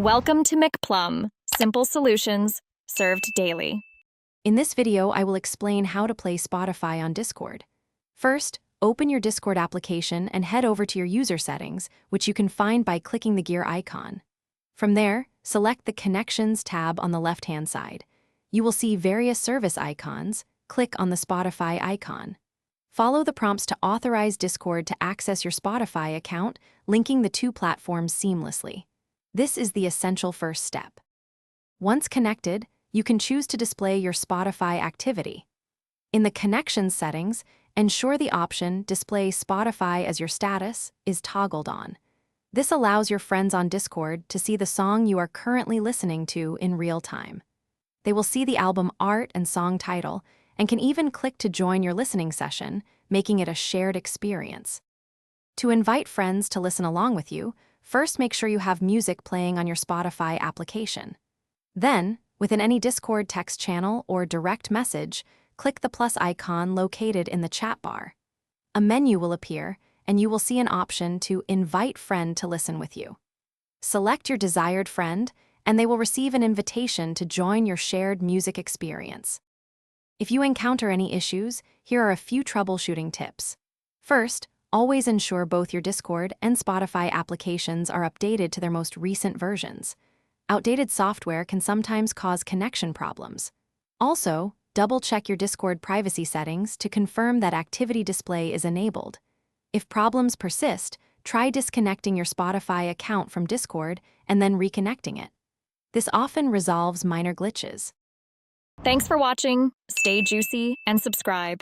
Welcome to McPlum, simple solutions served daily. In this video, I will explain how to play Spotify on Discord. First, open your Discord application and head over to your user settings, which you can find by clicking the gear icon. From there, select the Connections tab on the left-hand side. You will see various service icons. Click on the Spotify icon. Follow the prompts to authorize Discord to access your Spotify account, linking the two platforms seamlessly. This is the essential first step. Once connected, you can choose to display your Spotify activity. In the Connections settings, ensure the option Display Spotify as your status is toggled on. This allows your friends on Discord to see the song you are currently listening to in real time. They will see the album art and song title and can even click to join your listening session, making it a shared experience. To invite friends to listen along with you, first make sure you have music playing on your Spotify application. Then, within any Discord text channel or direct message, click the plus icon located in the chat bar. A menu will appear, and you will see an option to invite friend to listen with you. Select your desired friend, and they will receive an invitation to join your shared music experience. If you encounter any issues, here are a few troubleshooting tips. First, always ensure both your Discord and Spotify applications are updated to their most recent versions. Outdated software can sometimes cause connection problems. Also, double-check your Discord privacy settings to confirm that activity display is enabled. If problems persist, try disconnecting your Spotify account from Discord and then reconnecting it. This often resolves minor glitches. Thanks for watching. Stay juicy and subscribe.